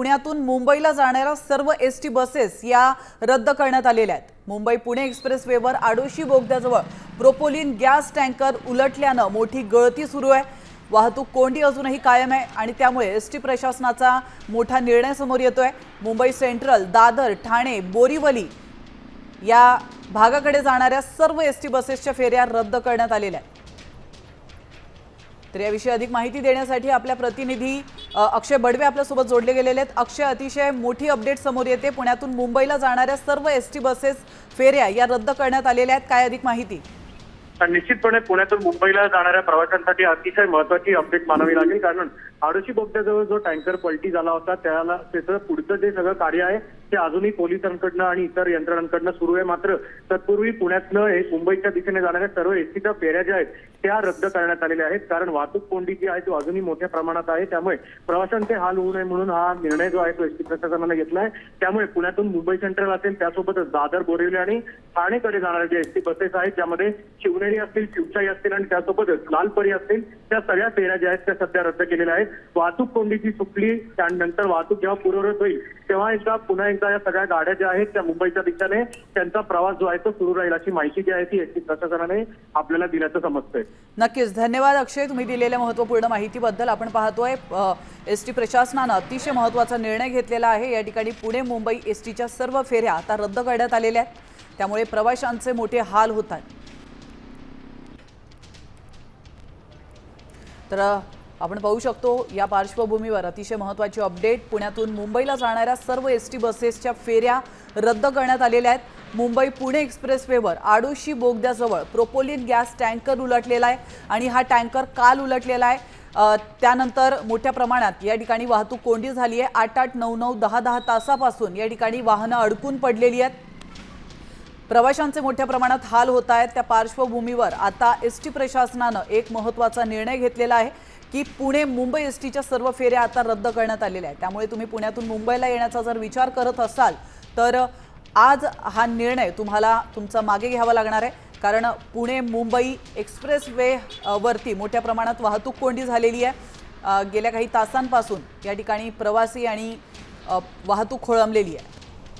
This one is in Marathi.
पुण्यातून मुंबईला जाणाऱ्या सर्व एसटी बसेस या रद्द करण्यात आलेल्या आहेत। मुंबई पुणे एक्सप्रेसवेवर आडोशी बोगद्याजवळ प्रोपोलिन गॅस टँकर उलटल्याने मोठी गळती सुरू आहे। वाहतूक कोंडी अजूनही कायम आहे आणि त्यामुळे एसटी प्रशासनाचा मोठा निर्णय समोर येतोय। मुंबई सेंट्रल, दादर, ठाणे, बोरीवली या भागाकडे जाणाऱ्या सर्व एसटी बसेसच्या फेऱ्या रद्द करण्यात आलेल्या आहेत। तर याविषयी अधिक माहिती देण्यासाठी आपल्या प्रतिनिधी अक्षय बडवे आपल्यासोबत जोडले गेलेले आहेत। अक्षय, अतिशय मोठी अपडेट समोर येते। पुण्यातून मुंबईला जाणाऱ्या सर्व एसटी बसेस फेऱ्या या रद्द करण्यात आलेल्या आहेत, काय अधिक माहिती? निश्चितपणे पुण्यातून मुंबईला जाणाऱ्या प्रवाशांसाठी अतिशय महत्त्वाची अपडेट मानावी लागेल, कारण आडोशी बोगद्याजवळ जो टँकर पलटी झाला होता त्याला त्याचं पुढचं जे सगळं कार्य आहे ते अजूनही पोलिसांकडनं आणि इतर यंत्रणांकडनं सुरू आहे। मात्र तत्पूर्वी पुण्यातनं मुंबईच्या दिशेने जाणाऱ्या सर्व एसटीच्या फेऱ्या ज्या आहेत त्या रद्द करण्यात आलेल्या आहेत, कारण वाहतूक कोंडी जी आहे तो अजूनही मोठ्या प्रमाणात आहे। त्यामुळे प्रवाशांचे हाल होऊ नये म्हणून हा निर्णय जो आहे तो एसटी प्रशासनाने घेतलाय। त्यामुळे पुण्यातून मुंबई सेंट्रल असेल, त्यासोबतच दादर, बोरिवली आणि ठाणेकडे जाणाऱ्या ज्या एसटी बसेस आहेत त्यामध्ये शिवनेरी असतील, शिवशाही असतील आणि त्यासोबतच लालपरी असतील, त्या सगळ्या फेऱ्या ज्या आहेत त्या सध्या रद्द केलेल्या आहेत। वाहतूक कोंडीची सुटली त्यानंतर वाहतूक जेव्हा पूर्ववत होईल तेव्हा पुन्हा एकदा या सगळ्या गाड्या ज्या आहेत त्या मुंबईच्या दिशेने त्यांचा प्रवास जो आहे तो सुरू राहील, अशी माहिती जी आहे ती एसटी प्रशासनाने आपल्याला दिल्याचं समजतंय। नक्कीच, धन्यवाद अक्षय, तुम्ही दिलेल्या महत्त्वपूर्ण माहितीबद्दल। आपण पाहतोय एसटी प्रशासनाने अतिशय महत्त्वाचा निर्णय घेतलेला आहे। या ठिकाणी पुणे मुंबई एसटीच्या सर्व फेऱ्या आता रद्द करण्यात आलेल्या आहेत, त्यामुळे प्रवाशांचे मोठे हाल होतात। तर आपण पाहू शकतो या पार्श्वभूमीवर अतिशय महत्त्वाची अपडेट। पुण्यातून मुंबईला जाणाऱ्या सर्व एसटी बसेसच्या फेऱ्या रद्द करण्यात आलेल्या आहेत। मुंबई पुणे एक्सप्रेसवेवर आडोशी बोगद्याजवळ प्रोपोलिन गॅस टँकर उलटलेला आहे आणि हा टँकर काल उलटलेला आहे। त्यानंतर मोठ्या प्रमाणात या ठिकाणी वाहतूक कोंडी झाली आहे। 8-8, 9-9, 10-10 तासापासून या ठिकाणी वाहनं अडकून पडलेली आहेत। प्रवाशांचे मोठ्या प्रमाणात हाल होत आहेत। त्या पार्श्वभूमीवर आता एसटी प्रशासनाने एक महत्त्वाचा निर्णय घेतलेला आहे की पुणे मुंबई एसटीच्या सर्व फेऱ्या आता रद्द करण्यात आलेल्या आहेत। त्यामुळे तुम्ही पुण्यातून मुंबईला येण्याचा जर विचार करत असाल तर आज हा निर्णय तुम्हाला तुमचा मागे घ्यावा लागणार आहे, कारण पुणे मुंबई एक्सप्रेसवे वरती मोठ्या प्रमाणात वाहतूक कोंडी झालेली आहे। गेल्या काही तासांपासून या ठिकाणी प्रवासी आणि वाहतूक खोळंबलेली आहे।